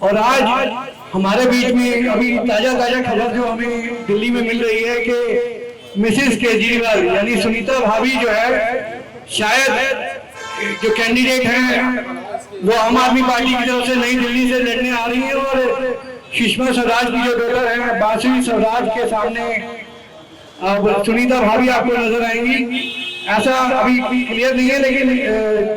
और आज हमारे बीच में अभी ताजा खबर जो हमें दिल्ली में मिल रही है कि मिसेस केजरीवाल यानी सुनीता भाभी जो है शायद जो कैंडिडेट हैं वो आम आदमी पार्टी की तरफ से नई दिल्ली से लड़ने आ रही है और सुषमा स्वराज की जो डॉटर है बांसुरी स्वराज के सामने अब सुनीता भाभी आपको नजर आएंगी। ऐसा अभी क्लियर नहीं है लेकिन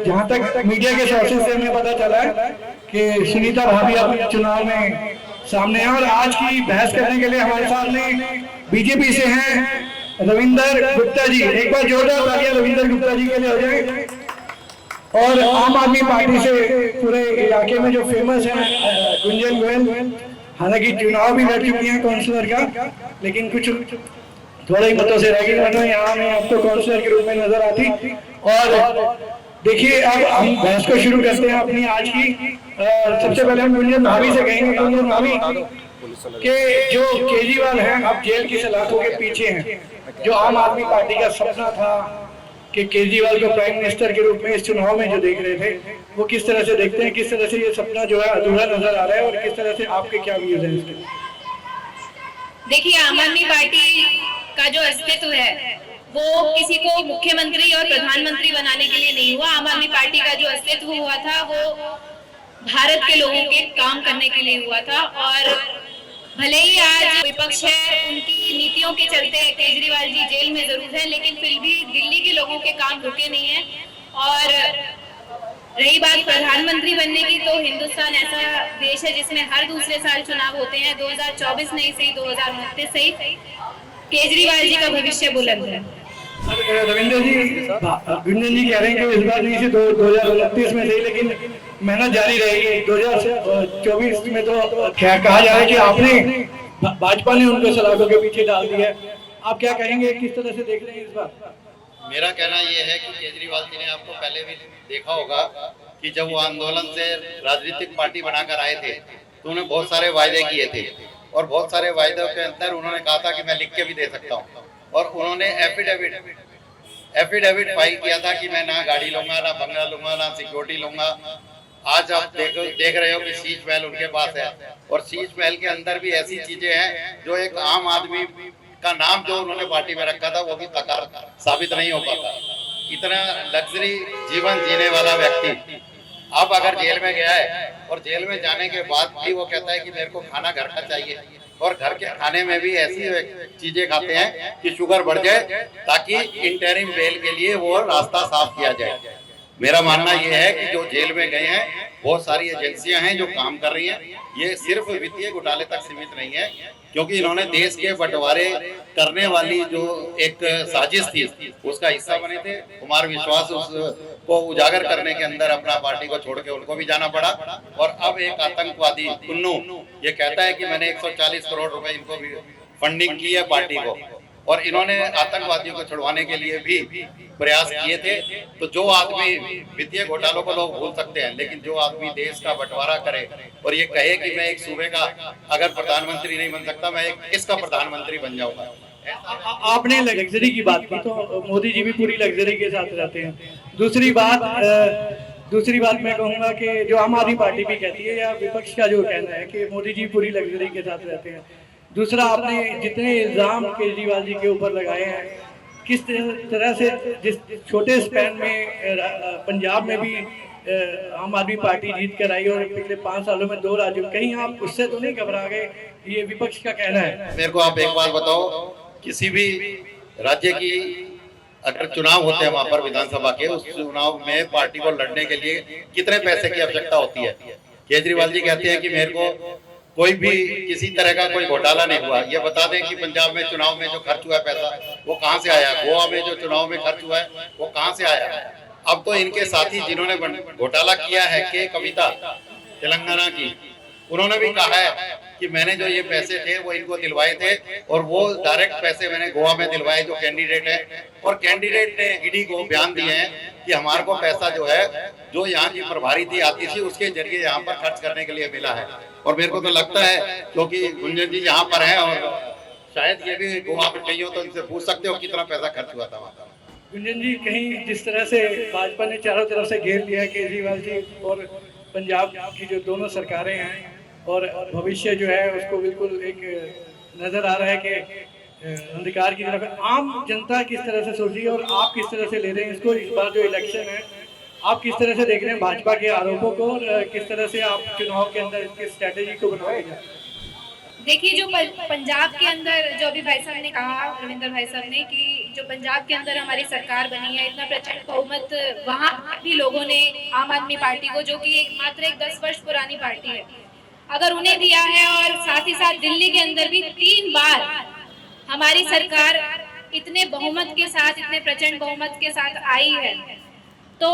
जहां तक मीडिया के सोर्सेज से हमें पता चला है कि सुनीता भाभी अब चुनाव में सामने है। और आज की बहस करने के लिए हमारे सामने बीजेपी से हैं रविंदर गुप्ता जी। एक बार जोरदार तालियां रविंदर गुप्ता जी के लिए हो जाए। और आम आदमी पार्टी से पूरे इलाके में जो फेमस है गुंजन गोयल, हालांकि चुनाव भी लड़ चुकी है काउंसलर का लेकिन कुछ थोड़े ही मतों से रह गई, वरना यहाँ में आपको काउंसलर के रूप में नजर आती। और देखिए अब हम बहस को शुरू करते हैं अपनी आज की। सबसे पहले हम गुंजन भाभी से कहेंगे, गुंजन भाभी के जो केजरीवाल हैं अब जेल की सलाखों के पीछे हैं, जो आम आदमी पार्टी का सपना था कि केजरीवाल को प्राइम मिनिस्टर के रूप में इस चुनाव में जो देख रहे थे वो किस तरह से देखते हैं, किस तरह से ये सपना जो है अधूरा नजर आ रहा है और किस तरह से आपके क्या व्यूज हैं इसके? देखिए, आम आदमी पार्टी का जो अस्तित्व है वो किसी को मुख्यमंत्री और प्रधानमंत्री बनाने के लिए नहीं हुआ। आम आदमी पार्टी का जो अस्तित्व हुआ था वो भारत के लोगों के काम करने के लिए हुआ था। और भले ही आज विपक्ष है, उनकी नीतियों के चलते केजरीवाल जी जेल में जरूर हैं, लेकिन फिर भी दिल्ली के लोगों के काम रुके नहीं हैं। और रही बात प्रधानमंत्री बनने की, तो हिंदुस्तान ऐसा देश है जिसमें हर दूसरे साल चुनाव होते हैं। 2024 नहीं सही, 2029 सही, केजरीवाल जी का भविष्य बुलंद है। रविंद्र जी, गुंजन जी कह रहे हैं कि इस बार नहीं से 2029 में सही, लेकिन मेहनत जारी रहेगी। 2024 में तो क्या कहा जा रहा है कि आपने भाजपा ने उनको सलाखों के पीछे डाल दिया है। आप क्या कहेंगे, किस तरह से देख रहे हैं इस बार? मेरा कहना यह है कि केजरीवाल जी ने आपको पहले भी देखा होगा कि जब वो आंदोलन से राजनीतिक पार्टी बनाकर आए थे तो उन्होंने बहुत सारे वायदे किए थे और बहुत सारे वायदों के अंदर उन्होंने कहा था कि मैं लिख के भी दे सकता हूँ। और उन्होंने एफिडेविट फाइल किया था कि मैं ना गाड़ी लूंगा, ना बंगला लूंगा, ना सिक्योरिटी लूंगा। आज आप देख रहे हो कि शीश महल उनके पास है और शीश महल के अंदर भी ऐसी चीजें हैं जो एक आम आदमी का नाम जो उन्होंने पार्टी में रखा था वो भी साकार साबित नहीं हो पाता। इतना लग्जरी जीवन जीने वाला व्यक्ति अब अगर जेल में गया है और जेल में जाने के बाद भी वो कहता है कि मेरे को खाना घर का चाहिए, और घर के खाने में भी ऐसी चीजें खाते हैं कि शुगर बढ़ जाए ताकि इंटरिम बेल के लिए वो रास्ता साफ किया जाए। मेरा मानना यह है कि जो जेल में गए हैं बहुत सारी एजेंसियां हैं जो काम कर रही हैं। ये सिर्फ वित्तीय घोटाले तक सीमित नहीं है, क्योंकि इन्होंने देश के बंटवारे करने वाली जो एक साजिश थी उसका हिस्सा बने थे। कुमार विश्वास उसको उजागर करने के अंदर अपना पार्टी को छोड़ के उनको भी जाना पड़ा। और अब एक आतंकवादी कुन्नू ये कहता है कि मैंने 140 करोड़ रुपए इनको भी फंडिंग की है पार्टी को, और इन्होंने आतंकवादियों को छुड़वाने के लिए भी प्रयास किए थे। तो जो आदमी वित्तीय घोटालों को लोग भूल सकते हैं, लेकिन जो आदमी देश का बंटवारा करे और ये कहे कि मैं एक सूबे का अगर प्रधानमंत्री नहीं बन सकता, मैं एक इसका प्रधानमंत्री बन जाऊंगा। आपने लग्जरी की बात की, तो मोदी जी भी पूरी लग्जरी के साथ रहते हैं। दूसरी बात मैं कहूँगा कि जो आम आदमी पार्टी भी कहती है या विपक्ष का जो कहना है कि मोदी जी पूरी लग्जरी के साथ रहते हैं। दूसरा, आपने जितने इल्जाम केजरीवाल जी के ऊपर लगाए हैं, किस तरह से जिस छोटे स्पैन में पंजाब में भी आम आदमी पार्टी जीत कर आई और पिछले 5 सालों में 2 राज्यों, कहीं आप उससे तो नहीं घबरा गए? ये विपक्ष का कहना है। मेरे को आप एक बात बताओ, किसी भी राज्य की अगर चुनाव होते हैं वहां पर विधानसभा के, उस चुनाव में पार्टी को लड़ने के लिए कितने पैसे की आवश्यकता होती है? केजरीवाल जी कहते हैं कि मेरे को कोई भी किसी तरह का कोई घोटाला नहीं हुआ। ये बता दें कि पंजाब में चुनाव में जो खर्च हुआ पैसा वो कहां से आया? गोवा में जो चुनाव में खर्च हुआ है वो कहां से आया? अब तो इनके साथी जिन्होंने घोटाला किया है के कविता तेलंगाना की, उन्होंने भी कहा है कि मैंने जो ये पैसे थे वो इनको दिलवाए थे और वो डायरेक्ट पैसे मैंने गोवा में दिलवाए जो कैंडिडेट है। और कैंडिडेट ने ईडी को बयान दिए हैं कि हमारे को पैसा जो है जो यहाँ की प्रभारी थी आती थी उसके जरिए यहाँ पर खर्च करने के लिए मिला है। और मेरे को तो लगता है, क्योंकि गुंजन जी यहाँ पर हैं और शायद ये भी गोवा में कहीं हो तो इनसे पूछ सकते हो कितना पैसा खर्च हुआ था वहाँ। गुंजन जी, कहीं जिस तरह से भाजपा ने चारों तरफ से घेर लिया है केजरीवाल जी और पंजाब की जो दोनों सरकारें हैं, और भविष्य जो है उसको बिल्कुल एक नज़र आ रहा है कि अंधकार की तरफ है। आम जनता किस तरह से सोच रही है और आप किस तरह से ले रहे हैं इसको? इस बार जो इलेक्शन है आप किस तरह से देख रहे हैं भाजपा के आरोपों को, और किस तरह से आप चुनाव के अंदर इसकी स्ट्रैटेजी को बनाएंगे? देखिए, जो पंजाब के अंदर जो अभी भाई साहब ने कहा, रविंदर भाई साहब ने, कि जो पंजाब के अंदर हमारी सरकार बनी है, इतना प्रचंड बहुमत वहाँ भी लोगों ने आम आदमी पार्टी को, जो कि मात्र एक 10 वर्ष पुरानी पार्टी है, अगर उन्हें दिया है, और साथ ही साथ दिल्ली के अंदर भी 3 बार हमारी सरकार इतने बहुमत के साथ, इतने प्रचंड बहुमत के साथ आई है, तो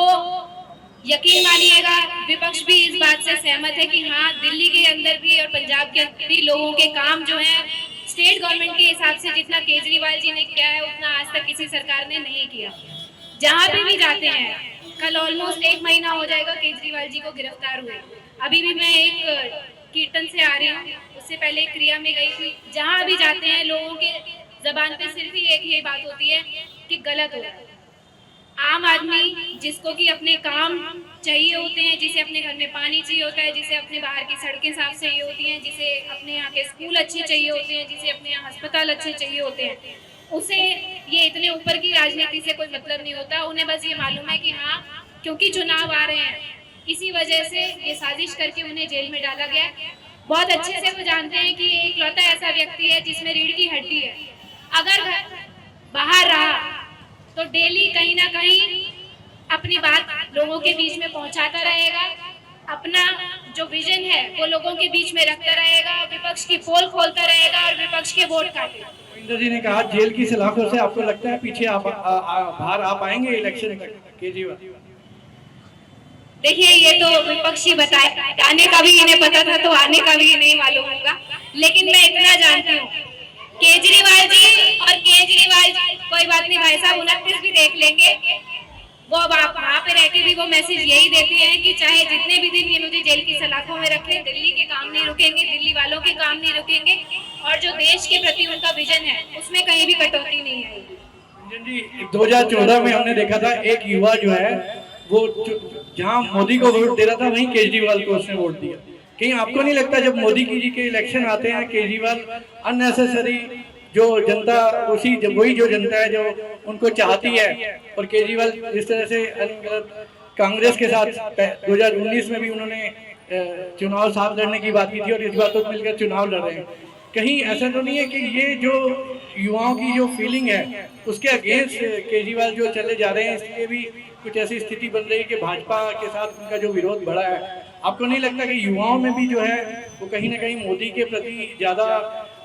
यकीन मानिएगा विपक्ष भी इस बात से सहमत है कि हाँ, दिल्ली के अंदर भी और पंजाब के अंदर भी लोगों के काम जो है स्टेट गवर्नमेंट के हिसाब से जितना केजरीवाल जी ने किया है उतना आज तक किसी सरकार ने नहीं किया। जहाँ पे भी जाते हैं, कल ऑलमोस्ट 1 महीना हो जाएगा केजरीवाल जी को गिरफ्तार हुए। अभी भी मैं एक कीर्तन से आ रही हूँ, उससे पहले एक क्रिया में गई थी। जहाँ भी जाते हैं लोगों के जबान पे सिर्फ ही एक ही बात होती है कि गलत हो रहा है। आम आदमी जिसको कि अपने काम चाहिए होते हैं, जिसे अपने घर में पानी चाहिए होता है, जिसे अपने बाहर की सड़कें साफ चाहिए होती हैं, जिसे अपने यहाँ के स्कूल अच्छे चाहिए होते हैं, जिसे अपने यहाँ अस्पताल अच्छे चाहिए होते हैं, उसे ये इतने ऊपर की राजनीति से कोई मतलब नहीं होता। उन्हें बस ये मालूम है कि हाँ, क्योंकि चुनाव आ रहे हैं, इसी वजह से ये साजिश करके उन्हें जेल में डाला गया। बहुत अच्छे से वो जानते हैं कि एक लौता ऐसा व्यक्ति है जिसमें रीढ़ की हड्डी है, अगर बाहर रहा तो डेली कहीं ना कहीं अपनी बात लोगों के बीच में पहुंचाता रहेगा, अपना जो विजन है वो लोगों के बीच में रखता रहेगा, विपक्ष की पोल खोलता रहेगा और विपक्ष के वोट काटेगा। रविंदर जी ने कहा जेल की सलाखों से आपको लगता है पीछे बाहर आ पाएंगे इलेक्शन तक केजरीवाल? देखिए, ये तो विपक्षी बताए, आने का भी इन्हें पता था तो आने का भी नहीं मालूम होगा, लेकिन मैं इतना जानती हूँ केजरीवाल जी और केजरीवाल जी, कोई बात नहीं भाई साहब, 29 भी देख लेंगे। वो वहाँ पे रह के भी वो मैसेज यही देती है कि चाहे जितने भी दिन ये मुझे जेल की सलाखों में रखे, दिल्ली के काम नहीं रुकेंगे, दिल्ली वालों के काम नहीं रुकेंगे, और जो देश के प्रति उनका विजन है उसमें कहीं भी कटौती नहीं आएगी। रंजन जी, 2014 में हमने देखा था एक युवा जो है वो जहाँ मोदी को वोट दे रहा था वहीं केजरीवाल को उसने वोट दिया। कहीं आपको नहीं लगता जब मोदी जी के इलेक्शन आते हैं केजरीवाल अननेसेसरी जो जनता वही जो जनता है जो उनको चाहती है, और केजरीवाल जिस तरह से कांग्रेस के साथ 2019 में भी उन्होंने चुनाव साफ लड़ने की बात की थी और इस बार तो मिलकर चुनाव लड़ रहे हैं, कहीं ऐसा तो नहीं है कि ये जो युवाओं की जो फीलिंग है उसके अगेंस्ट केजरीवाल जो चले जा रहे हैं, इसलिए भी कुछ ऐसी स्थिति बन रही है कि भाजपा के साथ उनका जो विरोध बढ़ा है? आपको नहीं लगता कि युवाओं में भी जो है वो कहीं ना कहीं मोदी के प्रति ज़्यादा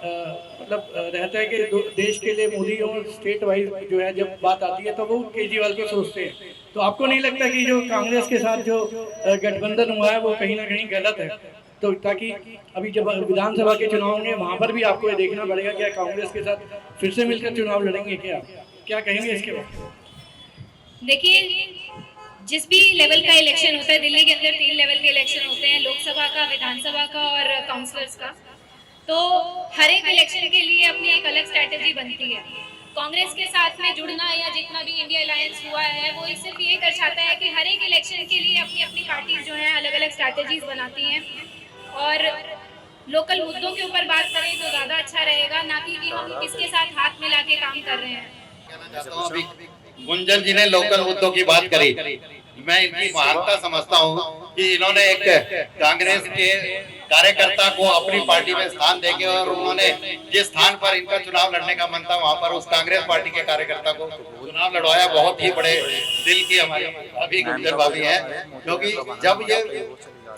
मतलब रहता है कि देश के लिए मोदी और स्टेट वाइज जो है जब बात आती है तो वो केजरीवाल को सोचते हैं? तो आपको नहीं लगता कि जो कांग्रेस के साथ जो गठबंधन हुआ है वो कहीं ना कहीं गलत है? तो ताकि अभी जब विधानसभा के चुनाव होंगे वहाँ पर भी आपको ये देखना पड़ेगा क्या कांग्रेस के साथ फिर से मिलकर चुनाव लड़ेंगे? क्या कहेंगे इसके बारे? देखिए, जिस भी लेवल का इलेक्शन होता है, दिल्ली के अंदर 3 लेवल के इलेक्शन होते हैं, लोकसभा का, विधानसभा का और काउंसलर्स का, तो हर एक इलेक्शन के लिए अपनी एक अलग स्ट्रैटेजी बनती है। कांग्रेस के साथ में जुड़ना या जितना भी इंडिया अलायंस हुआ है वो सिर्फ ये दर्शाता है कि हर एक इलेक्शन के लिए अपनी अपनी पार्टीज जो हैं अलग अलग स्ट्रैटेजीज बनाती हैं, और लोकल मुद्दों के ऊपर बात करें तो ज़्यादा अच्छा रहेगा, ना कि हम किसके साथ हाथ मिला के काम कर रहे हैं। गुंजन जी ने लोकल मुद्दों की बात करी, मैं इनकी महानता समझता हूँ कि इन्होंने एक कांग्रेस के कार्यकर्ता को अपनी पार्टी में स्थान देके और उन्होंने जिस स्थान पर इनका चुनाव लड़ने का मन था वहां पर उस कांग्रेस पार्टी के कार्यकर्ता को चुनाव लड़वाया। बहुत ही बड़े दिल की हमारी अभी गुंजन भाभी है, क्योंकि जब ये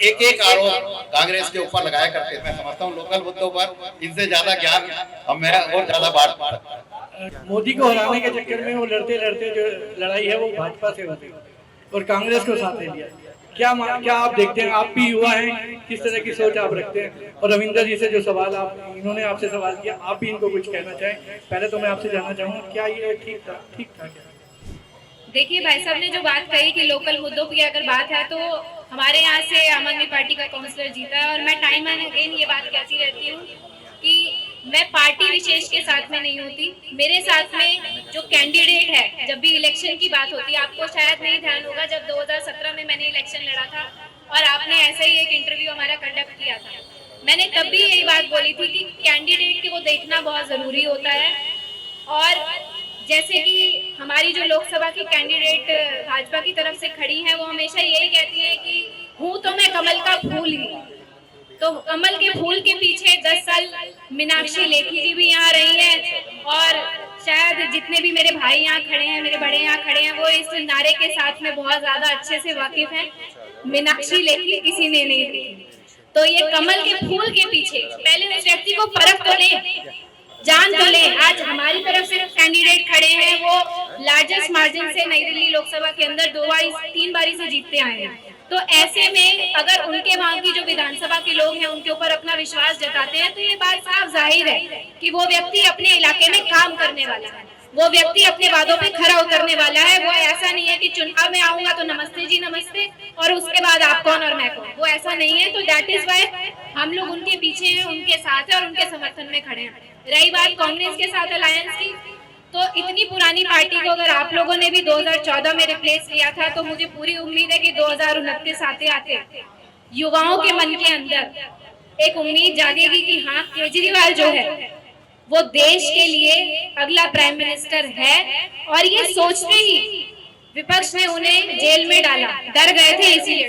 एक एक आरोप कांग्रेस के ऊपर लगाया करते हैं, मैं समझता हूँ लोकल मुद्दों पर इनसे ज्यादा ज्ञान हमें और ज्यादा बात। मोदी को हराने के चक्कर में वो लड़ते लड़ते जो लड़ाई है वो भाजपा से होती है और कांग्रेस को साथ ले लिया। क्या आप देखते हैं? आप भी युवा हैं, किस तरह की सोच आप रखते हैं? और रविंदर जी से जो सवाल इन्होंने आपसे सवाल किया, आप भी इनको कुछ कहना चाहें? पहले तो मैं आपसे जानना चाहूँगा क्या ये ठीक था क्या? देखिए, भाई साहब ने जो बात कही कि लोकल मुद्दों की अगर बात है तो हमारे यहाँ से आम आदमी पार्टी का काउंसलर जीता है, और मैं टाइम एंड अगेन ये बात कहती रहती हूँ कि मैं पार्टी विशेष के साथ में नहीं होती, मेरे साथ में जो कैंडिडेट है, जब भी इलेक्शन की बात होती है, आपको शायद नहीं ध्यान होगा जब 2017 में मैंने इलेक्शन लड़ा था और आपने ऐसे ही एक इंटरव्यू हमारा कंडक्ट किया था, मैंने तब भी यही बात बोली थी कि कैंडिडेट को देखना बहुत ज़रूरी होता है। और जैसे कि हमारी जो लोकसभा की कैंडिडेट भाजपा की तरफ से खड़ी हैं, वो हमेशा यही कहती हैं कि हूँ तो मैं कमल का फूल ही। तो कमल के फूल के पीछे 10 साल मीनाक्षी लेखी जी भी यहाँ रही हैं, और शायद जितने भी मेरे भाई यहाँ खड़े हैं, मेरे बड़े यहाँ खड़े हैं, वो इस नारे के साथ में बहुत ज़्यादा अच्छे से वाकिफ हैं, मीनाक्षी लेखी किसी ने नहीं देखी। तो ये कमल के फूल के पीछे पहले उस व्यक्ति को परख तो लें, जान तो लें। आज हमारी तरफ से कैंडिडेट खड़े हैं, वो लार्जेस्ट मार्जिन से नई दिल्ली लोकसभा के अंदर 3 बारी से जीतते आए हैं। तो ऐसे में अगर उनके वहाँ की जो विधानसभा के लोग हैं उनके ऊपर अपना विश्वास जताते हैं, तो ये बात साफ जाहिर है कि वो व्यक्ति अपने इलाके में काम करने वाला है, वो व्यक्ति अपने वादों पे खरा उतरने वाला है। वो ऐसा नहीं है कि चुनाव में आऊंगा तो नमस्ते जी नमस्ते और उसके बाद आप कौन और मैं कौन, वो ऐसा नहीं है। तो दैट इज वाई हम लोग उनके पीछे हैं, उनके साथ हैं और उनके समर्थन में खड़े हैं। रही बात कांग्रेस के साथ अलायंस की, तो इतनी पुरानी पार्टी को अगर आप लोगों ने भी 2014 में रिप्लेस किया था, तो मुझे पूरी उम्मीद है कि 2029 आते आते युवाओं के मन के अंदर एक उम्मीद जागेगी कि हाँ, केजरीवाल जो है वो देश के लिए अगला प्राइम मिनिस्टर है। और ये सोचते ही विपक्ष ने उन्हें जेल में डाला, डर गए थे इसीलिए।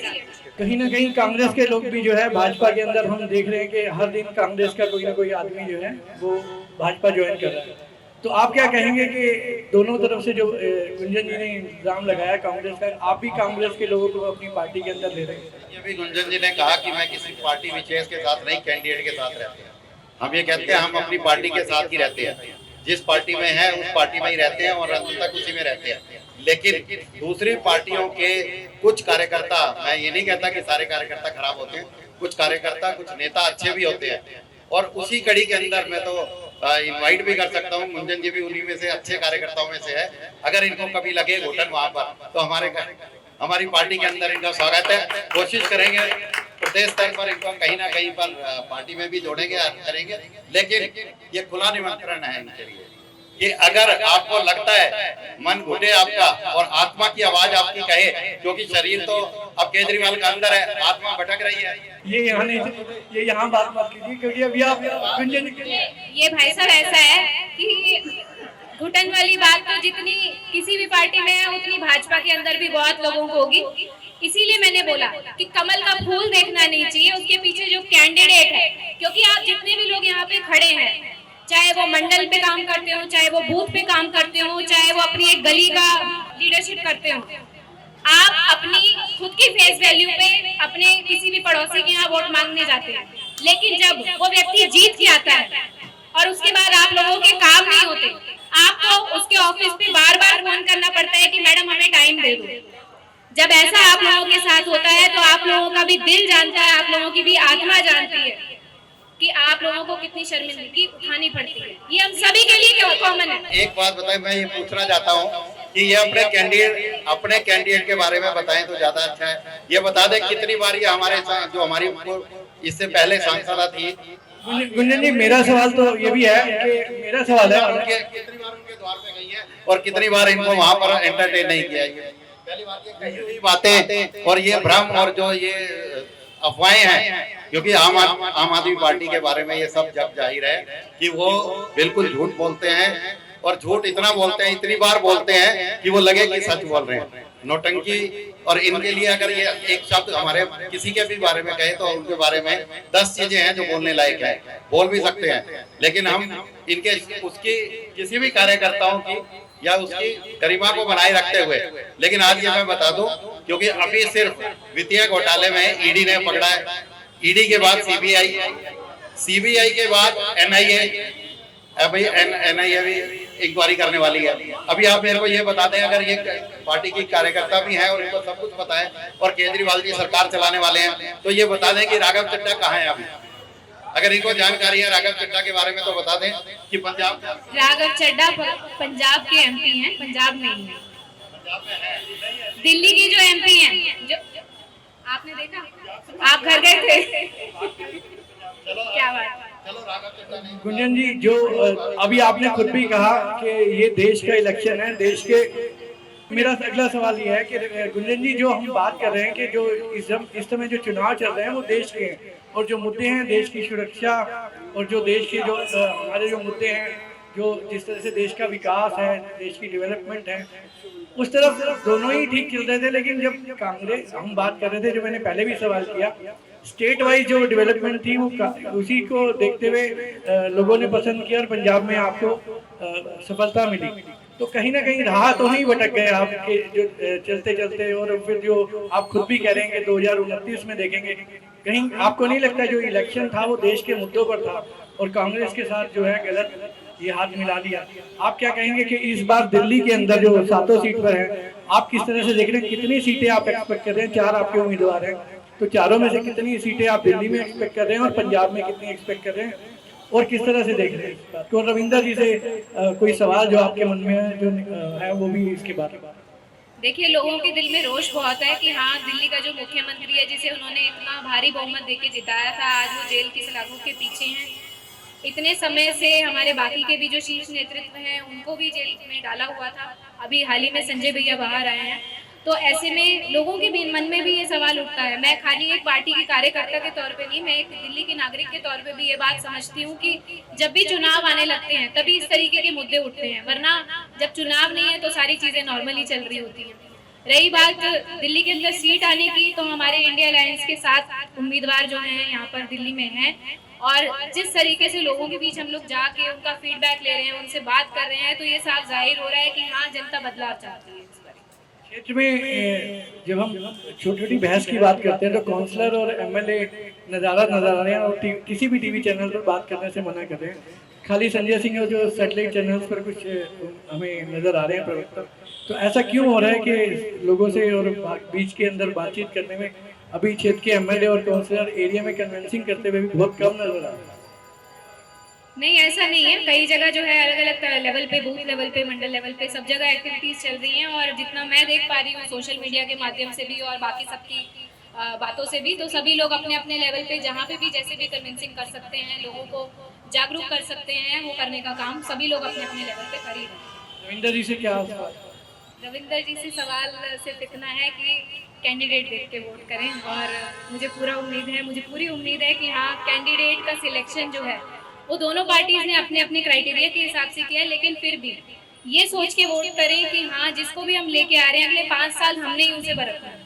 कहीं ना कहीं कांग्रेस के लोग भी जो है भाजपा के अंदर हम देख रहे हैं कि हर दिन कांग्रेस का कोई ना कोई आदमी जो है वो भाजपा ज्वाइन कर रहा है। तो आप क्या कहेंगे कि दोनों तरफ से जो गुंजन जी ने इल्जाम लगाया कांग्रेस का, आप भी कांग्रेस के लोगों को अपनी पार्टी के अंदर ले रहे हैं? ये भी गुंजन जी ने कहा कि मैं किसी पार्टी विशेष के साथ नहीं, कैंडिडेट के साथ रहते हैं। हम ये कहते हैं हम अपनी पार्टी के साथ ही रहते हैं, जिस पार्टी में है उस पार्टी में ही रहते हैं और अंत तक उसी में रहते हैं। लेकिन दूसरी पार्टियों के कुछ कार्यकर्ता, मैं ये नहीं कहता कि सारे कार्यकर्ता खराब होते हैं, कुछ कार्यकर्ता, कुछ नेता अच्छे भी होते हैं। और उसी कड़ी के अंदर मैं तो इनवाइट भी कर सकता हूँ, गुंजन जी भी उन्हीं में से अच्छे कार्यकर्ताओं में से है। अगर इनको कभी लगे घुटन वहाँ पर, तो हमारी पार्टी के अंदर इनका स्वागत है। कोशिश करेंगे प्रदेश स्तर पर इनको कहीं ना कहीं पर पार्टी में भी जोड़ेंगे, करेंगे। लेकिन ये खुला निमंत्रण है इनके लिए कि अगर आपको लगता है मन घुटे आपका और आत्मा की आवाज आपकी कहे, क्योंकि शरीर तो अब केजरीवाल का अंदर है, आत्मा भटक रही है। ये यहाँ नहीं, ये यहाँ बात मत कीजिए, क्योंकि अभी आप ये भाई साहब ऐसा है कि घुटन वाली बात तो जितनी किसी भी पार्टी में है उतनी भाजपा के अंदर भी बहुत लोगों को होगी। इसीलिए मैंने बोला कि कमल का फूल देखना नहीं चाहिए, उसके पीछे जो कैंडिडेट है। क्योंकि आप जितने भी लोग यहाँ पे खड़े हैं, चाहे वो मंडल पे काम करते हो, चाहे वो बूथ पे काम करते हो, चाहे वो अपनी एक गली का लीडरशिप करते हो, आप अपनी खुद की फेस वैल्यू पे अपने किसी भी पड़ोसी के यहाँ वोट मांगने जाते हैं। लेकिन जब वो व्यक्ति जीत के आता है और उसके बाद आप लोगों के काम नहीं होते, आपको उसके ऑफिस पे बार बार फोन करना पड़ता है कि मैडम हमें टाइम दे दो। जब ऐसा आप लोगों के साथ होता है तो आप लोगों का भी दिल जानता है, आप लोगों की भी आत्मा जानती है कि आप लोगों को कितनी शर्मिंदगी उठानी पड़ती है। ये हम सभी के लिए कॉमन है। एक बात बताएं, मैं ये पूछना चाहता हूँ कि ये अपने कैंडिडेट के बारे में बताएं तो ज्यादा अच्छा है। ये बता दें कितनी बार ये हमारे जो हमारी इससे पहले सांसद थी। गुंजन जी, मेरा सवाल तो ये भी है कि मेरा सवाल है कितनी बार उनके द्वार पे गई है और कितनी बार इनको वहाँ पर एंटरटेन नहीं किया है। पहली बात ये कही हुई बातें और ये भ्रम और जो ये अफवाहें हैं, क्योंकि आम आदमी पार्टी के बारे में ये सब जग जाहिर है कि वो बिल्कुल झूठ बोलते हैं और झूठ इतना बोलते हैं, इतनी बार बोलते हैं कि वो लगे कि सच बोल रहे हैं। नौटंकी और इनके लिए अगर ये एक शब्द हमारे किसी के भी बारे में कहे तो उनके बारे में 10 चीजें हैं जो बोलने लायक है, बोल भी सकते हैं। लेकिन हम इनके उसकी किसी भी कार्यकर्ताओं की या उसकी गरिमा को बनाए रखते हुए, लेकिन आज ये मैं बता दूं, क्योंकि अभी सिर्फ वित्तीय घोटाले में ईडी ने पकड़ा है, ईडी के बाद सीबीआई के बाद एनआईए, अभी एनआईए भी इंक्वायरी करने वाली है। अभी आप मेरे को ये बता दें, अगर ये पार्टी की कार्यकर्ता भी है और इनको सब कुछ पता है और केजरीवाल जी सरकार चलाने वाले हैं, तो ये बता दें कि राघव चड्ढा कहाँ है अभी। अगर इनको जानकारी है राघव चड्ढा के बारे में तो बता दें कि पंजाब, राघव चड्ढा पंजाब के एमपी हैं, पंजाब में ही है, दिल्ली के जो एमपी हैं, जो आपने देखा, आप घर गए थे। क्या बात। गुंजन जी, जो अभी आपने खुद भी कहा कि ये देश का इलेक्शन है, देश के, मेरा अगला सवाल ये है कि गुंजन जी, जो हम बात कर रहे हैं कि जो इस समय जो चुनाव चल रहे हैं वो देश के हैं, और जो मुद्दे हैं देश की सुरक्षा और जो देश के जो हमारे जो मुद्दे हैं, जो जिस तरह से देश का विकास है, देश की डेवलपमेंट है, उस तरफ दोनों ही ठीक चल रहे थे। लेकिन जब कांग्रेस, हम बात कर रहे थे, जो मैंने पहले भी सवाल किया, स्टेट वाइज जो डेवलपमेंट थी वो उसी को देखते हुए लोगों ने पसंद किया और पंजाब में आपको सफलता मिली। तो कहीं ना कहीं राह तो नहीं भटक गए आपके जो चलते चलते, और फिर जो आप खुद भी कह रहे हैं कि 2029 में देखेंगे, कहीं आपको नहीं लगता जो इलेक्शन था वो देश के मुद्दों पर था और कांग्रेस के साथ जो है गलत ये हाथ मिला लिया? आप क्या कहेंगे कि इस बार दिल्ली के अंदर जो 7 सीट पर है, आप किस तरह से देख रहे हैं? कितनी सीटें आप एक्सपेक्ट कर रहे हैं? 4 आपके उम्मीदवार हैं, तो चारों में से कितनी सीटें आप दिल्ली में एक्सपेक्ट कर रहे हैं और पंजाब में कितनी एक्सपेक्ट कर रहे हैं, और किस तरह से देख रहे हैं इस बात को? रविंदर जी से कोई सवाल जो आपके मन में है, जो है वो भी इसके बारे में। देखिए, लोगों के दिल में रोष बहुत है कि हाँ, दिल्ली का जो मुख्यमंत्री है, जिसे उन्होंने इतना भारी बहुमत देके जिताया था, आज वो जेल की सलाखों के पीछे हैं। इतने समय से हमारे बाकी के भी जो शीर्ष नेतृत्व हैं उनको भी जेल में डाला हुआ था। अभी हाल ही में संजय भैया बाहर आए हैं। तो ऐसे में लोगों के भी मन में भी ये सवाल उठता है। मैं खाली एक पार्टी के कार्यकर्ता के तौर पे नहीं, मैं एक दिल्ली के नागरिक के तौर पे भी ये बात समझती हूँ कि जब भी चुनाव आने लगते हैं तभी इस तरीके के मुद्दे उठते हैं, वरना जब चुनाव नहीं है तो सारी चीज़ें नॉर्मली चल रही होती हैं। रही बात दिल्ली के अंदर सीट आने की, तो हमारे इंडिया अलायंस के 7 उम्मीदवार जो हैं यहाँ पर दिल्ली में हैं, और जिस तरीके से लोगों के बीच हम लोग जाके उनका फीडबैक ले रहे हैं, उनसे बात कर रहे हैं, तो ये साफ जाहिर हो रहा है कि हाँ, जनता बदलाव चाहती है। क्षेत्र में जब हम छोटी छोटी बहस की बात करते हैं तो काउंसलर और एमएलए नज़र आ रहे हैं, और किसी भी टीवी चैनल पर बात करने से मना कर रहे हैं। खाली संजय सिंह और जो सैटेलाइट चैनल्स पर कुछ हमें नज़र आ रहे हैं प्रवक्ता। तो ऐसा क्यों हो रहा है कि लोगों से और बीच के अंदर बातचीत करने में अभी क्षेत्र के एमएलए और काउंसलर एरिया में कन्विंसिंग करते हुए भी बहुत कम नजर आ रहा है? नहीं, ऐसा नहीं है। कई जगह जो है अलग अलग लेवल पे, बूथ लेवल पे, मंडल लेवल पे, सब जगह एक्टिविटीज़ चल रही हैं, और जितना मैं देख पा रही हूँ सोशल मीडिया के माध्यम से भी और बाकी सबकी बातों से भी, तो सभी लोग अपने अपने लेवल पे जहाँ पे भी जैसे भी कन्विंसिंग कर सकते हैं, लोगों को जागरूक कर सकते हैं, वो करने का काम सभी लोग अपने अपने लेवल पे कर ही रहे हैं। रविंदर जी से क्या? रविंदर जी से सवाल सिर्फ इतना है कि कैंडिडेट देख के वोट करें, और मुझे पूरी उम्मीद है कि हाँ, कैंडिडेट का सिलेक्शन जो है वो दोनों पार्टीज ने अपने अपने क्राइटेरिया के हिसाब से किया है, लेकिन फिर भी ये सोच के वोट करें कि हाँ, जिसको भी हम लेके आ रहे हैं अगले 5 साल हमने ही उसे बरतना है।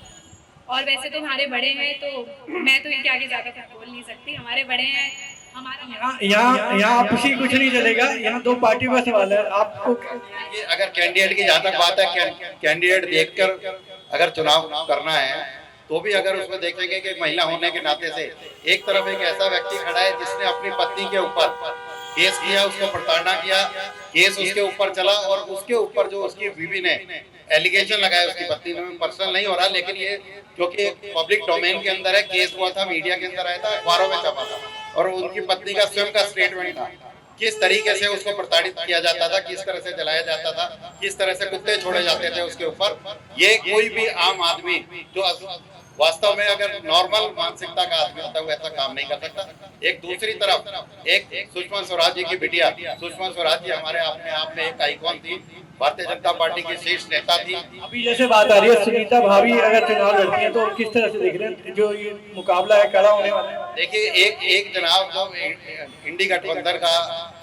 और वैसे तो हमारे बड़े हैं, तो मैं तो इनके आगे ज़्यादा कुछ बोल नहीं सकती। हमारे बड़े हैं, यहाँ आपसी कुछ नहीं चलेगा। यहाँ 2 पार्टी का सवाल है आपको। अगर कैंडिडेट की जहाँ तक बात है, कैंडिडेट देखकर अगर चुनाव करना है तो भी अगर उसमें देखेंगे कि महिला होने के नाते से एक तरफ एक ऐसा व्यक्ति खड़ा है जिसने अपनी पत्नी के ऊपर केस किया, उसको प्रताड़ना किया, केस उसके ऊपर चला, और उसके ऊपर जो उसकी बीवी ने एलिगेशन लगाया उसकी पत्नी में, पर्सनल नहीं हो रहा, लेकिन ये क्योंकि पब्लिक डोमेन के अंदर है, केस हुआ था, मीडिया के अंदर आया था, अखबारों में छपा था, और उनकी पत्नी का स्वयं का स्टेटमेंट था किस तरीके से उसको प्रताड़ित किया जाता था, किस तरह से जलाया जाता था, किस तरह से कुत्ते छोड़े जाते थे उसके ऊपर। ये कोई भी आम आदमी जो वास्तव में अगर नॉर्मल मानसिकता का आदमी होता है वो ऐसा काम नहीं कर सकता। एक दूसरी तरफ एक सुषमा स्वराज जी की बिटिया, सुषमा स्वराज जी हमारे अपने आप में एक आइकॉन थी, भारतीय जनता पार्टी की शीर्ष नेता थी। अभी जैसे बात आ रही है सुनीता भाभी अगर चुनाव लड़ती हैं तो किस तरह से देख रहे हैं जो ये मुकाबला है कड़ा होने वाला है? देखिए, एक जनाब जो इंडी गठबंधन का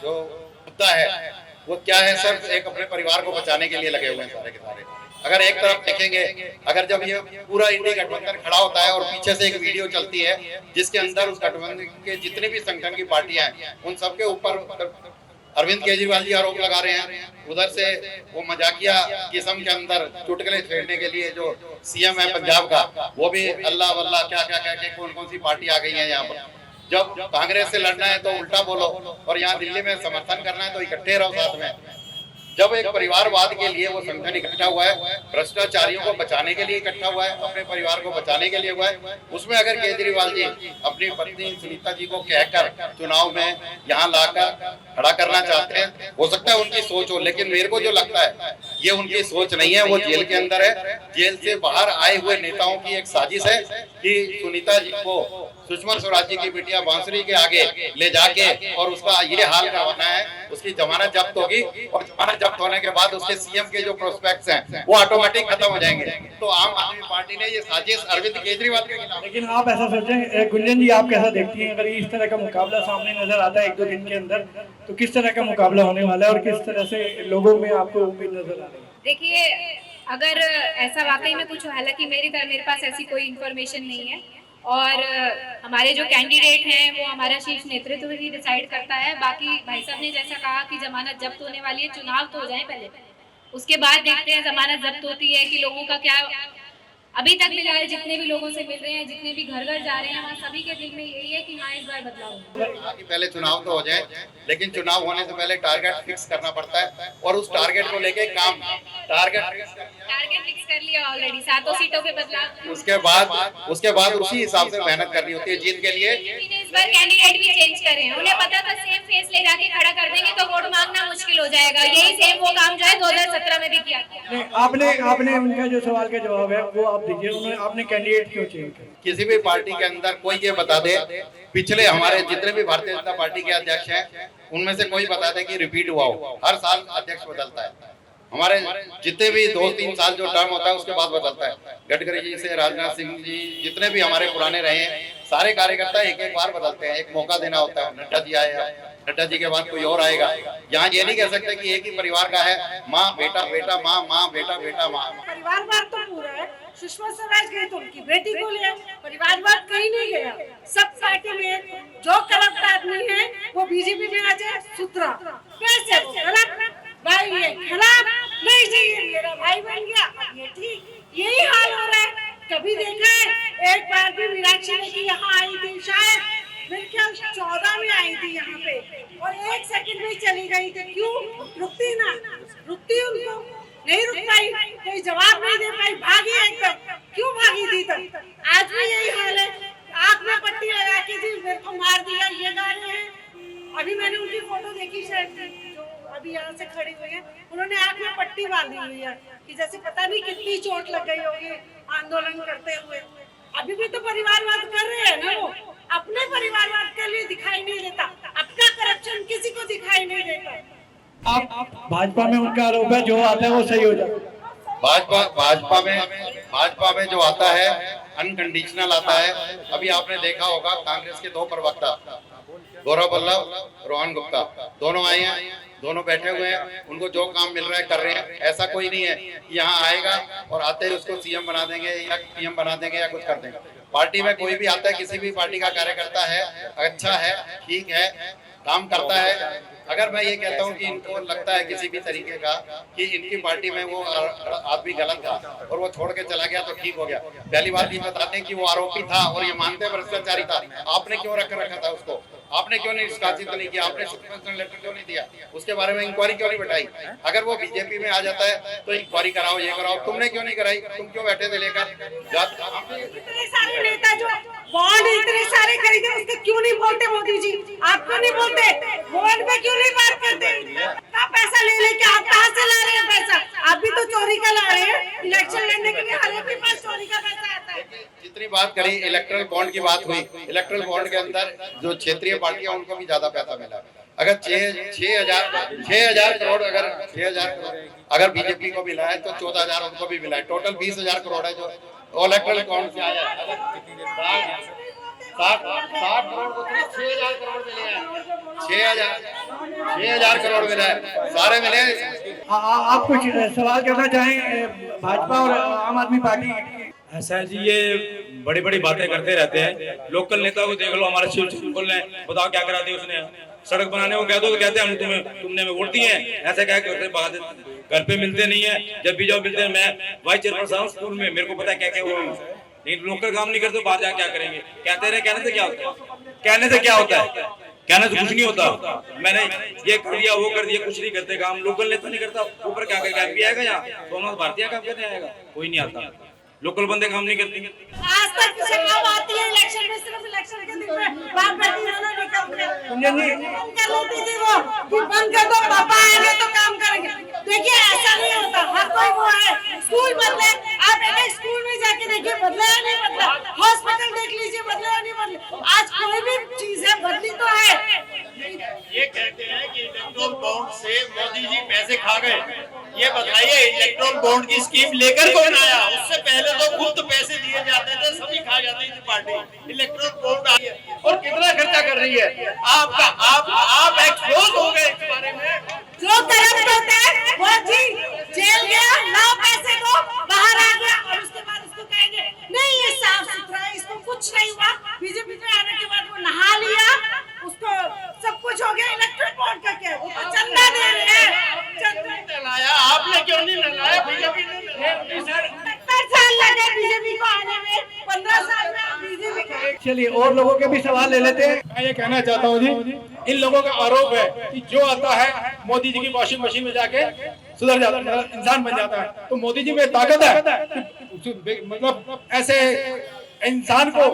जो मुद्दा है वो क्या है सर, एक अपने परिवार को बचाने के लिए लगे हुए हैं सारे के सारे। अगर एक तरफ देखेंगे, अगर जब ये पूरा इंडी गठबंधन खड़ा होता है और पीछे से एक वीडियो चलती है जिसके अंदर उस गठबंधन के जितने भी संगठन की पार्टियां हैं उन सबके ऊपर अरविंद केजरीवाल जी आरोप लगा रहे हैं, उधर से वो मजाकिया किस्म के अंदर चुटकुले छेड़ने के लिए जो सीएम है पंजाब का, वो भी अल्लाह वल्लाह क्या क्या कह के कौन कौन सी पार्टी आ गई है यहाँ पर। जब कांग्रेस से लड़ना है तो उल्टा बोलो, और यहाँ दिल्ली में समर्थन करना है तो इकट्ठे रहो साथ में। जब एक परिवारवाद के लिए वो संगठन इकट्ठा हुआ है, भ्रष्टाचारियों को बचाने के लिए इकट्ठा हुआ है, अपने परिवार को बचाने के लिए हुआ है, उसमें अगर केजरीवाल जी अपनी पत्नी सुनीता जी को कहकर चुनाव में यहाँ लाकर खड़ा करना चाहते हैं, हो सकता है उनकी सोच हो, लेकिन मेरे को जो लगता है ये उनकी सोच नहीं है, वो जेल के अंदर है। जेल से बाहर आए हुए नेताओं की एक साजिश है कि सुनीता जी को सुषमा स्वराज जी की बिटिया बांसुरी के आगे ले जाके और उसका ये हाल करवाना है। उसकी जमानत जब्त होगी और जमानत जब्त होने के बाद उसके सीएम के जो प्रोस्पेक्ट्स हैं वो ऑटोमेटिक खत्म हो जाएंगे। तो आम आदमी पार्टी ने ये साजिश अरविंद केजरीवाल के खिलाफ। लेकिन आप ऐसा सोचें, गुंजन जी आप कैसा देखती हैं अगर इस तरह का मुकाबला सामने नजर आता है 1-2 दिन के अंदर, तो किस तरह का मुकाबला होने वाला है और किस तरह से लोगों में आपको उम्मीद नजर आ रही है? देखिए, अगर ऐसा वाकई में कुछ, हालांकि मेरे पास ऐसी कोई इन्फॉर्मेशन नहीं है और हमारे जो कैंडिडेट हैं वो हमारा शीर्ष नेतृत्व ही डिसाइड करता है। बाकी भाई साहब ने जैसा कहा कि जमानत जब्त होने वाली है, चुनाव तो हो जाए पहले, उसके बाद देखते हैं जमानत जब्त होती है कि लोगों का क्या अभी तक मिला है। जितने भी लोगों से मिल रहे हैं, जितने भी घर घर जा रहे हैं, वहाँ सभी के दिल में यही है कि हाँ इस बार बदलाव हो। पहले चुनाव तो हो जाए, लेकिन चुनाव होने से पहले टारगेट फिक्स करना पड़ता है और उस टारगेट को लेके काम टारगेट फिक्स कर लिया ऑलरेडी, 7 सीटों पे बदलाव। उसके बाद उसी हिसाब से मेहनत करनी होती है जीत के लिए। इस बार कैंडिडेट भी चेंज करे हैं, उन्हें पता था सेम फेस ले जाके खड़ा कर देंगे तो वोट मांगना मुश्किल हो जाएगा। यही सेम वो काम जो है 2017 में भी किया। आपने उनका जो सवाल का जवाब है वो आप दीजिए, उन्होंने आपने कैंडिडेट क्यों चेंज किया? किसी भी पार्टी के अंदर कोई ये बता दे, पिछले हमारे जितने भी भारतीय जनता पार्टी के अध्यक्ष हैं उनमें से कोई बता दे कि रिपीट हुआ हो। हर साल अध्यक्ष बदलता है, हमारे जितने भी 2-3 साल जो टर्म होता है उसके बाद बदलता है। गडकरी जी से राजनाथ सिंह जी, जितने भी हमारे पुराने रहे हैं सारे कार्यकर्ता एक बार बदलते हैं, एक मौका देना होता है। नड्डा जी आए, नड्डा जी के बाद कोई और आएगा। यहाँ ये नहीं कह सकते कि एक ही परिवार का है, माँ बेटा बेटा माँ, माँ बेटा बेटा माँ। परिवारवाद तो पूरा है। सुषमा स्वराज गई तो उनकी बेटी को लिया, परिवारवाद कहीं नहीं गया। सब पार्टी में जो करप्ट आदमी है वो बीजेपी में आ जाए सुधरा, कैसे भाई ये खराब नहीं चाहिए, मेरा भाई बन गया ये ठीक, यही हाल हो रहा है। कभी देखा है एक बार भी मीनाक्षी लेके यहाँ आई थी, शायद मेरे ख्याल 14 में आई थी यहाँ पे, और 1 सेकंड में चली गई थी। क्यों रुकती ना, रुकती उनको नहीं रुक पाई, कोई जवाब नहीं दे पाई, भागी एकदम। क्यों भागी थी तब? आज भी यही हाल है, आँख में पट्टी लगा के जी मेरे को मार दिया, ये गा रहे हैं। अभी मैंने उनकी फोटो देखी, शायद जो अभी यहाँ से खड़ी हुई है, उन्होंने आँख में पट्टी बांधी हुई है कि जैसे पता नहीं कितनी चोट लग गई होगी आंदोलन करते हुए। अभी भी तो परिवारवाद कर रहे हैं ना, वो अपने परिवारवाद के लिए दिखाई नहीं देता, अपना करप्शन किसी को दिखाई नहीं देता। आप भाजपा में उनका आरोप है जो आता है वो सही हो जाए। भाजपा में जो आता है अनकंडीशनल आता है। अभी आपने देखा होगा कांग्रेस के 2 प्रवक्ता गौरव वल्लभ, रोहन गुप्ता, दोनों आए हैं, दोनों बैठे हुए हैं, उनको जो काम मिल रहा है कर रहे हैं। ऐसा कोई नहीं है कि यहाँ आएगा और आते ही उसको सीएम बना देंगे या पीएम बना देंगे या कुछ कर देंगे। पार्टी में कोई भी आता है, किसी भी पार्टी का कार्यकर्ता है, अच्छा है, ठीक है, काम करता है। अगर मैं ये कहता हूँ कि इनको लगता है किसी भी तरीके का कि इनकी पार्टी में वो आदमी गलत था और वो छोड़ के चला गया तो ठीक हो गया। पहली बात ये बताते हैं कि वो आरोपी था और ये मानते भ्रष्टाचारी था, आपने क्यों रखा था उसको? आपने क्यों नहीं निष्कासित नहीं किया? आपने सस्पेंशन लेटर क्यों नहीं दिया? उसके बारे में इंक्वायरी क्यों नहीं बैठाई? अगर वो बीजेपी में आ जाता है तो इंक्वायरी कराओ, ये कराओ, तुमने क्यों नहीं कराई? तुम क्यों बैठे थे लेकर? इतने सारे नेता जो बॉन्ड इतने सारे खरीदे, उसके क्यों नहीं बोलते मोदी जी? आप क्यों नहीं बोलते? बॉन्ड पे क्यों नहीं बात करते? क्या पैसा ले लेके आप कहाँ से ला रहे हैं पैसा? आप भी तो चोरी का ला रहे हैं। इलेक्शन लड़ने के लिए हर एक के पास चोरी का पैसा आता है। जितनी बात करी इलेक्ट्रल बॉन्ड की बात हुई, इलेक्ट्रल बॉन्ड के अंदर जो क्षेत्रीय पार्टियां उनको भी ज्यादा पैसा मिला। अगर 6,000 करोड़ अगर बीजेपी को मिला है तो 14,000 उनको भी मिला है। टोटल 20,000 करोड़ है जो इलेक्ट्रल बॉन्ड से आया है। 60 करोड़ को 6,000 करोड़ मिले हैं, 6,000 करोड़ मिला है, सारे मिले। आप कुछ सवाल करना चाहें भाजपा और आम आदमी पार्टी? ऐसा है जी, ये बड़ी बड़ी बातें करते रहते हैं। लोकल नेता को देख लो, हमारे शिव सिंह ने बताओ क्या करा दिया उसने। सड़क बनाने को कह दो तो कहते हैं तुमने वोट दिए हैं, ऐसे क्या करते हैं। घर पे मिलते नहीं है, जब भी जाओ मिलते हैं। मैं वाइस चेयरपर्सन हूं स्कूल में, मेरे को पता है क्या क्या हुआ, लेकिन लोकल काम नहीं करते, बाहर जा क्या करेंगे? कहते रहे, कहने से क्या होता है? कहने से क्या होता है? कहने से कुछ नहीं होता। मैंने ये कर दिया, वो कर दिया, कुछ नहीं करते काम। लोकल नेता नहीं करता, ऊपर क्या करेगा? एमपी आएगा यहाँ, सोमनाथ भारतीय काम करने आएगा? कोई नहीं आता। लोकल बंदे काम नहीं करते। आज तक शराब आती है इलेक्शन में, सिर्फ इलेक्शन के दिन में बाप बेटी दोनों निकलते हैं। बंद कर लेती थी वो कि बंद कर दो, पापा आएंगे तो काम करेंगे। देखिए ऐसा नहीं होता, हर कोई वो है। स्कूल बदले, आप एक स्कूल में जाके देखिए, बदला या नहीं बदला? हॉस्पिटल देख लीजिए, बदला या नहीं बदला? आज कोई भी चीज है बदली तो है। ये कहते हैं कि बॉन्ड से मोदी जी पैसे खा गए, ये बताइए इलेक्ट्रॉल बॉन्ड की स्कीम लेकर कौन आया? उससे पहले तो मुफ्त पैसे दिए जाते थे, सभी खा जाती थी पार्टी। इलेक्ट्रॉल बॉन्ड आई है और कितना खर्चा कर रही है। आप एक्सपोज हो गए इस बारे में। जो करप्ट होता है वो जी जेल गया, लाओ पैसे को, बाहर आ गया और उसके बाद उसको कहेंगे नहीं ये साफ सुथरा है, इसको कुछ नहीं हुआ। बीजेपी में आने के बाद वो नहा लिया, उसको सब कुछ हो गया। इलेक्ट्रल बॉन्ड का क्या, वो तो चंदा दे रहे हैं, चंदा नहलाया आपने, क्यों नहीं नहलाया? बीजेपी ने 70 साल लगे बीजेपी को आने में, 15 साल में बीजेपी को। चलिए और लोगों के भी सवाल ले लेते हैं। मैं ये कहना चाहता हूँ जी, इन लोगों का आरोप है कि जो आता है मोदी जी की वॉशिंग मशीन में जाके सुधर जाता है, इंसान बन जाता है। तो मोदी जी में ताकत है, मतलब ऐसे इंसान को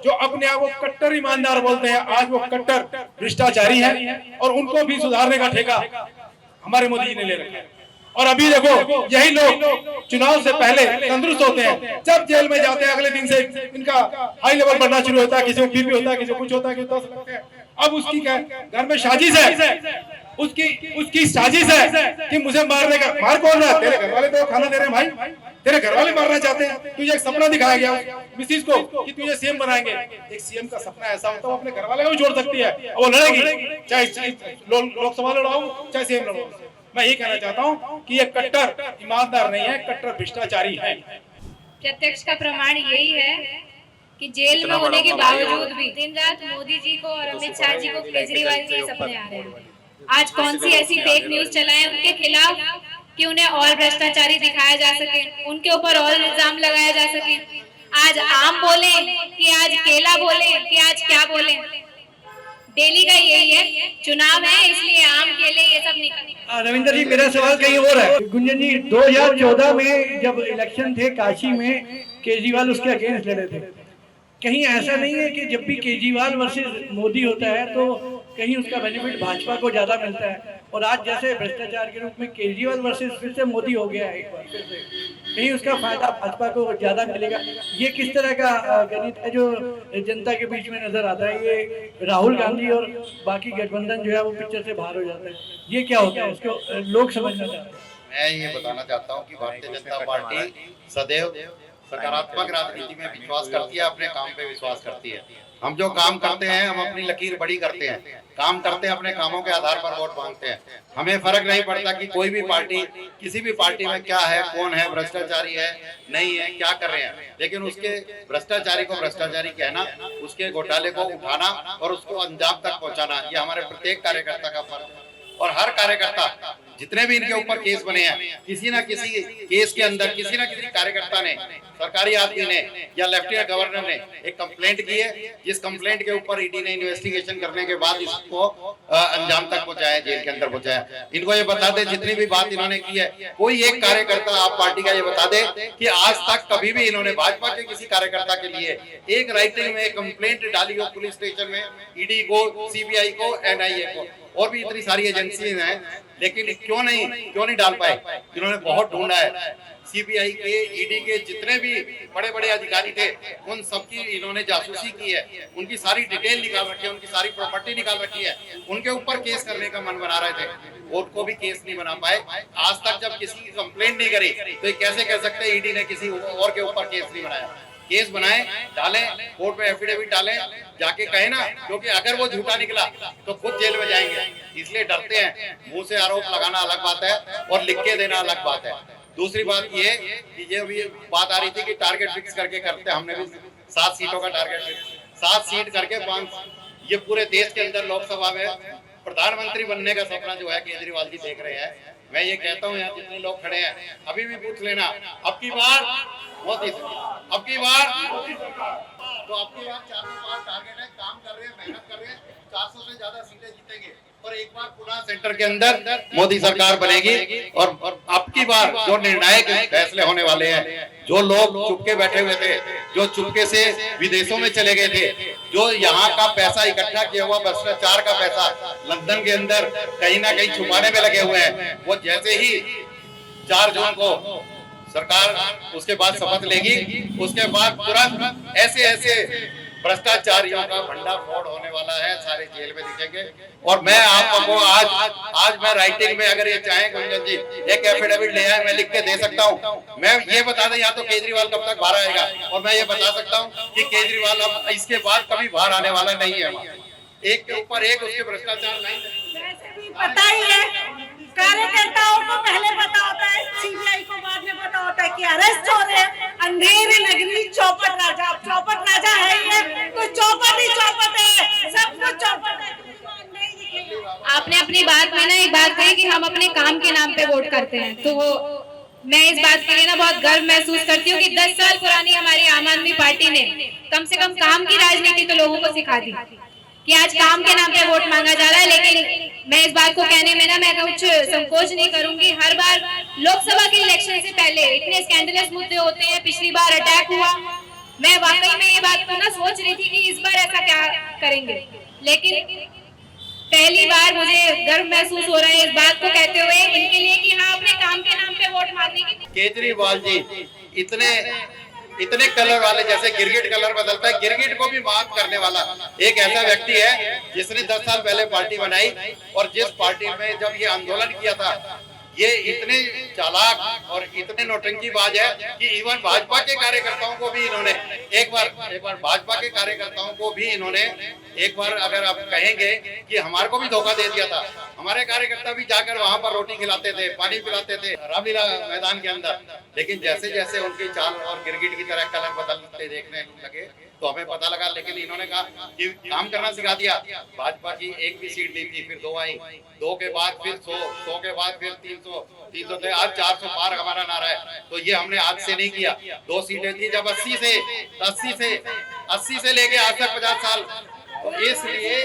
जो अपने आप को कट्टर ईमानदार बोलते हैं, आज वो कट्टर भ्रष्टाचारी हैं और उनको भी सुधारने का ठेका हमारे मोदी जी ने ले रखा है। और अभी देखो यही लोग चुनाव से पहले तंदुरुस्त होते हैं, जब जेल में जाते हैं अगले दिन से इनका हाई लेवल बढ़ना शुरू होता है, किसी को बीपी होता है, किसी को कुछ होता है, किसी को लगता है। अब उसकी क्या घर में साजिश है, उसकी साजिश है कि मुझे मारने का। मार कौन रहा है? तेरे घर वाले तो खाना दे रहे हैं भाई, तेरे घर वाले मारना चाहते हैं। तुझे एक सपना दिखाया गया मिसिस को कि तुझे सीएम बनाएंगे। एक सीएम का सपना ऐसा होता है वो अपने घर वाले को भी जोड़ सकती है, वो लड़ेगी, चाहे लोकसभा लड़ाओ चाहे सीएम लड़ाओ। मैं ये कहना चाहता हूँ कि ये कट्टर ईमानदार नहीं है, कट्टर भ्रष्टाचारी है। प्रत्यक्ष का प्रमाण यही है कि जेल में होने के बावजूद भी दिन रात मोदी जी को और अमित शाह जी को केजरीवाल के सपने आ रहे हैं। आज कौन सी ऐसी फेक न्यूज चलाएं उनके खिलाफ कि उन्हें और भ्रष्टाचारी दिखाया जा सके, उनके ऊपर और इल्जाम लगाया जा सके। आज आम बोले कि आज केला बोले कि आज क्या बोले, डेली का यही है। चुनाव है इसलिए आम केले ये सब निकल। रविंदर जी मेरा सवाल कहीं और है। गुंजन जी 2014 में जब इलेक्शन थे काशी में, केजरीवाल उसके अगेंस्ट लड़े थे। कहीं ऐसा नहीं है कि जब भी केजरीवाल वर्सेस मोदी होता है तो कहीं उसका बेनिफिट भाजपा को ज्यादा मिलता है, और आज जैसे भ्रष्टाचार के रूप में केजरीवाल वर्सेस फिर से मोदी हो गया है एक बार फिर से, कहीं उसका फायदा भाजपा को ज्यादा मिलेगा? ये किस तरह का गणित है जो जनता के बीच में नजर आता है? ये राहुल गांधी और बाकी गठबंधन जो है वो पिक्चर से बाहर हो जाता है, ये क्या होता है? उसको लोग समझना चाहते हैं। मैं ये बताना चाहता हूँ कि भारतीय जनता पार्टी सदैव सकारात्मक राजनीति में विश्वास करती है, अपने काम पे विश्वास करती है। हम जो काम करते हैं हम अपनी लकीर बड़ी करते हैं, काम करते हैं, अपने कामों के आधार पर वोट मांगते हैं। हमें फर्क नहीं पड़ता कि कोई भी पार्टी, किसी भी पार्टी में क्या है, कौन है, भ्रष्टाचारी है नहीं है, क्या कर रहे हैं, लेकिन उसके भ्रष्टाचारी को भ्रष्टाचारी कहना, उसके घोटाले को उठाना और उसको अंजाम तक पहुंचाना, ये हमारे प्रत्येक कार्यकर्ता का फर्ज है। और हर कार्यकर्ता, जितने भी इनके ऊपर केस बने हैं, किसी ना किसी केस के अंदर किसी ना किसी कार्यकर्ता ने, सरकारी आदमी ने या लेफ्टिनेंट गवर्नर ने एक कंप्लेंट की है, जिस कंप्लेंट के ऊपर ईडी ने इन्वेस्टिगेशन करने के बाद इसको अंजाम तक पहुंचाया, जेल के अंदर पहुंचाया। इनको ये बता दे, जितनी भी बात इन्होंने की है, कोई एक कार्यकर्ता आप पार्टी का ये बता दे कि आज तक कभी भी इन्होंने भाजपा के किसी कार्यकर्ता के लिए एक राइटिंग में कंप्लेंट डाली हो पुलिस स्टेशन में, ईडी को, सीबीआई को, एनआईए को, और भी इतनी सारी एजेंसी हैं, लेकिन क्यों नहीं डाल पाए? इन्होंने बहुत ढूंढा है। सीबीआई के, ईडी के जितने भी बड़े बड़े अधिकारी थे, उन सबकी इन्होंने जासूसी की है, उनकी सारी डिटेल निकाल रखी है, उनकी सारी प्रॉपर्टी निकाल रखी है, उनके ऊपर केस करने का मन बना रहे थे, उनको भी केस नहीं बना पाए। आज तक जब किसी की कंप्लेंट नहीं करी तो ये कैसे कह सकते हैं ईडी ने किसी और के ऊपर केस नहीं बनाया? केस बनाए, डालें, कोर्ट में एफिडेविट डालें, जाके कहे ना, क्योंकि अगर वो झूठा निकला तो खुद जेल में जाएंगे, इसलिए डरते हैं। मुंह से आरोप लगाना अलग बात है और लिख के देना अलग बात है। दूसरी बात ये कि ये भी बात आ रही थी कि टारगेट फिक्स करके करते, हमने भी 7 सीटों का टारगेट फिक्स, 7 सीट करके 5, ये पूरे देश के अंदर लोकसभा में प्रधानमंत्री बनने का सपना जो है केजरीवाल जी देख रहे हैं। मैं ये कहता हूँ यहाँ जितने लोग खड़े हैं, अभी भी पूछ लेना, अब की बार मोदी सरकार, अब की बार तो अब की बार 400 टारगेट है, काम कर रहे हैं, मेहनत कर रहे हैं, 400 से ज्यादा सीटें जीतेंगे और एक बार पुनः सेंटर के अंदर मोदी सरकार बनेगी। और अब की बार जो निर्णायक फैसले होने वाले हैं, जो लोग चुपके बैठे हुए थे, जो चुपके से विदेशों में चले गए थे, जो यहाँ का पैसा इकट्ठा किया हुआ भ्रष्टाचार का पैसा लंदन के अंदर कहीं ना कहीं छुपाने में लगे हुए हैं, वो जैसे ही 4 जून को सरकार उसके बाद शपथ लेगी, उसके बाद तुरंत ऐसे भ्रष्टाचारियों का भंडाफोड़ होने वाला है, सारे जेल में दिखेंगे। और मैं आपको आज मैं राइटिंग में, अगर ये चाहें गुंजन जी, एक एफिडेविट ले आए, मैं लिख के दे सकता हूँ। मैं ये बता दें या तो केजरीवाल कब तक बाहर आएगा, और मैं ये बता सकता हूँ कि केजरीवाल अब इसके बाद कभी बाहर आने वाला नहीं है। एक के ऊपर एक उसके भ्रष्टाचार नहीं, वैसे भी पता ही है, कार्यकर्ताओं को पहले पता होता है, सीबीआई को बाद में पता होता है कि अरेस्ट हो रहे हैं। अंधेरी नगरी चौपट राजा, अब चौपट राजा है ही है, तो चौपट ही चौपट है, सब कुछ चौपट है। आपने अपनी बात में ना एक बात कही कि हम अपने काम के नाम पे वोट करते हैं, तो मैं इस बात के लिए ना बहुत गर्व महसूस करती हूँ कि 10 साल पुरानी हमारी आम आदमी पार्टी ने कम से कम काम की राजनीति तो लोगों को सिखा दी कि आज काम के नाम पे वोट मांगा जा रहा है। लेकिन मैं इस बात को कहने में ना मैं कुछ संकोच नहीं करूंगी। हर बार लोकसभा के इलेक्शन से पहले इतने स्कैंडलस मुद्दे होते हैं, पिछली बार अटैक हुआ, मैं वाकई में ये बात को ना सोच रही थी कि इस बार ऐसा क्या करेंगे, लेकिन पहली बार मुझे गर्व महसूस हो रहा है इस बात को कहते हुए इनके लिए कि हाँ अपने काम के नाम पे वोट मांगने की। केजरीवाल जी इतने कलर वाले, जैसे गिरगिट कलर बदलता है, गिरगिट को भी माफ करने वाला एक ऐसा व्यक्ति है जिसने 10 साल पहले पार्टी बनाई, और जिस पार्टी में जब ये आंदोलन किया था, ये इतने चालाक और इतने नौटंकीबाज है कि इवन भाजपा के कार्यकर्ताओं को भी इन्होंने एक बार भाजपा के कार्यकर्ताओं को भी इन्होंने एक बार, अगर आप कहेंगे कि हमारे को भी धोखा दे दिया था। हमारे कार्यकर्ता भी जाकर वहां पर रोटी खिलाते थे, पानी पिलाते थे रामलीला मैदान के अंदर, लेकिन जैसे जैसे उनकी चाल और गिरगिट की तरह कलर बदलते देखने लगे तो हमें पता लगा। लेकिन इन्होंने कहा कि काम करना सिखा दिया। भाजपा की एक भी सीट ली थी, फिर 2 आई, 2 के बाद फिर 100 के बाद फिर 300 थे, आज 400 पार हमारा नारा है। तो ये हमने आज से नहीं किया, 2 सीटें थी जब 80 से लेके आज तक 50 साल, तो इसलिए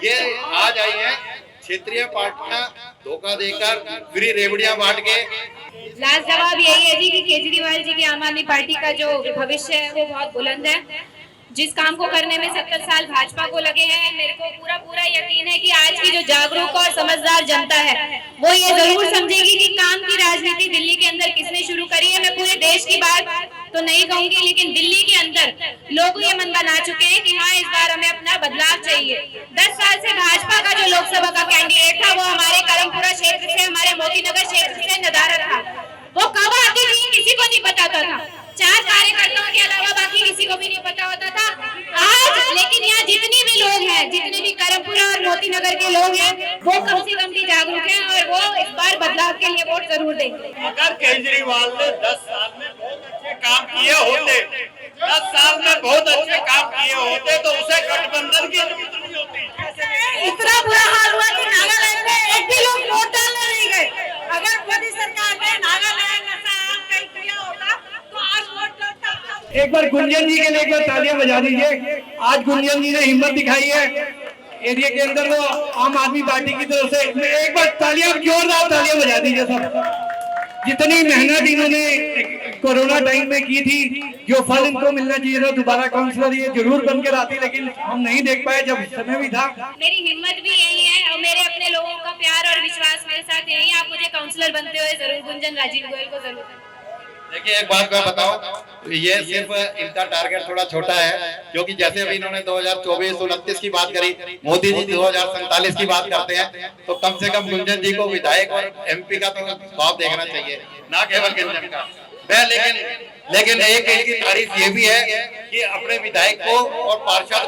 ये आज आई है क्षेत्रीय पार्टियां धोखा देकर फ्री रेवड़ियां बांट के। लास्ट जवाब यही है जी कि केजरीवाल जी की आम आदमी पार्टी का जो भविष्य है वो बहुत बुलंद है। जिस काम को करने में 70 साल भाजपा को लगे हैं, मेरे को पूरा यकीन है कि आज की जो जागरूक और समझदार जनता है वो ये जरूर समझेगी कि काम की राजनीति दिल्ली के अंदर किसने शुरू करी है। मैं पूरे देश की बात तो नहीं कहूंगी, लेकिन दिल्ली के अंदर लोग ये मन बना चुके हैं कि हाँ इस बार हमें अपना बदलाव चाहिए। 10 साल से भाजपा का जो लोकसभा का कैंडिडेट था वो हमारे करमपुरा क्षेत्र से, हमारे मोतीनगर क्षेत्र से नदारद था। वो कब आती थी किसी को नहीं पता था, 4 कार्यकर्ताओं के अलावा बाकी किसी को भी नहीं पता होता था। आज लेकिन यहाँ जितने भी लोग हैं, जितने भी करमपुरा और मोतीनगर के लोग हैं, वो कम से कम भी जागरूक हैं और वो इस बार बदलाव के लिए वोट जरूर देंगे। अगर केजरीवाल ने 10 साल में बहुत अच्छे काम किए होते, 10 साल में बहुत अच्छे काम किए होते तो उसे गठबंधन की जरूरत नहीं होती। इतना बुरा हाल हुआ कि नागालैंड में एक भी लोग वोट डालने नहीं गए। अगर मोदी सरकार ने नागालैंड ऐसा कहीं किया होता तो आज वोट डालता। एक बार गुंजन जी के लिए एक बार तालियां बजा दीजिए। आज गुंजन जी ने हिम्मत दिखाई है एरिया के अंदर, वो आम आदमी पार्टी की तरफ से एक बार तालियां, जोरदार तालियां बजा दीजिए सब। जितनी मेहनत इन्होंने कोरोना टाइम में की थी, जो फल इनको मिलना चाहिए था, दोबारा काउंसलर ये जरूर बनकर आती, लेकिन हम नहीं देख पाए जब समय भी था। मेरी हिम्मत भी यही है और मेरे अपने लोगों का प्यार और विश्वास मेरे साथ यही है। आप मुझे काउंसलर बनते हुए जरूर गुंजन राजीव गोयल को जरूर। देखिए एक बात मैं बताऊं, ये सिर्फ इनका टारगेट थोड़ा छोटा है, क्योंकि जैसे अभी इन्होंने 2024-29 की बात करी, मोदी जी 2047 की बात करते हैं, तो कम से कम गुंजन जी को विधायक और MP का तो ख्वाब देखना चाहिए, ना केवल गुंजन का। लेकिन एक इनकी तारीफ ये भी है कि अपने विधायक को और पार्षद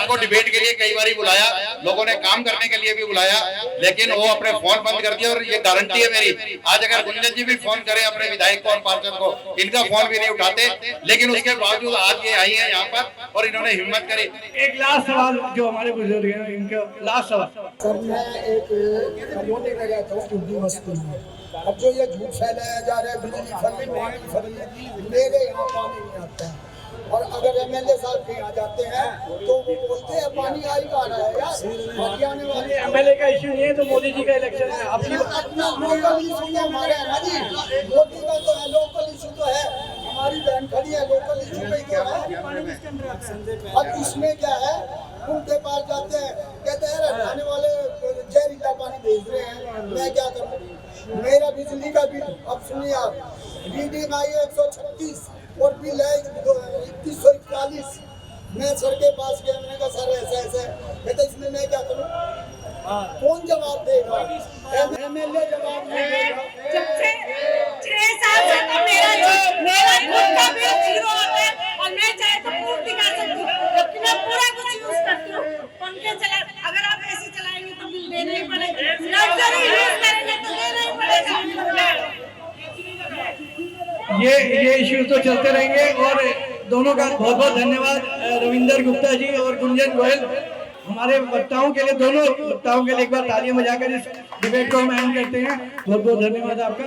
को डिबेट के लिए कई बार बुलाया, लोगों ने काम करने के लिए भी बुलाया, लेकिन वो अपने फोन बंद कर दिया। और ये गारंटी है मेरी, आज अगर गुंजन जी भी फोन करें अपने विधायक को और पार्षद को, इनका फोन भी नहीं उठाते, लेकिन उसके बावजूद आज ये आई है यहाँ पर और इन्होंने हिम्मत करी। एक लास्ट सवाल जो हमारे बुजुर्ग हैं, इनका लास्ट सवाल। सर मैं एक कॉलोनी में रहता हूँ टुंडी बस्ती में। अब जो ये झूठ फैलाया जा रहा है बिजली फंड पानी फंड, मेरे यहाँ पानी नहीं आता है, और अगर MLA साहब के यहाँ जाते हैं तो वो बोलते हैं पानी आ ही पा रहा है यार, हरियाणा वाले MLA का इश्यू नहीं है तो मोदी जी का इलेक्शन है। अपना लोकल इशू तो हमारे है ना जी, मोदी का तो है, लोकल इशू तो है, हमारी बहन खड़ी है, लोकल इशू पे क्या है। अब इसमें क्या है, उनके पास जाते हैं, कहते हैं हरियाणा वाले जहरीला पानी भेज रहे हैं, मैं क्या करूँ। मेरा बिजली का बिल अब सुनिए आप, रीडिंग आई है 136 और बिल है 3141। मैं सर के पास गया, मैंने कहा सर ऐसा ऐसा है, कहते इसमें मैं क्या करूं? कौन जवाब देगा? एमएलए जवाब नहीं देगा। जब से 6 साल से तो मेरा खुद का बिल 0 आता है और मैं चाहे तो पूर्ति कर सकती हूँ, जबकि मैं पूरा कुछ यूज करती हूँ। पंखे चला, अगर आप एसी चलाएंगे तो बिल देना ही पड़ेगा, लग्जरी यूज करेंगे तो देना ही पड़ेगा। ये इश्यूज तो चलते रहेंगे और दोनों का बहुत बहुत धन्यवाद रविंदर गुप्ता जी और गुंजन गोयल, हमारे वक्ताओं के लिए, दोनों वक्ताओं के लिए एक बार तालियां बजाकर इस डिबेट को हम एंड करते हैं। बहुत बहुत धन्यवाद आपका।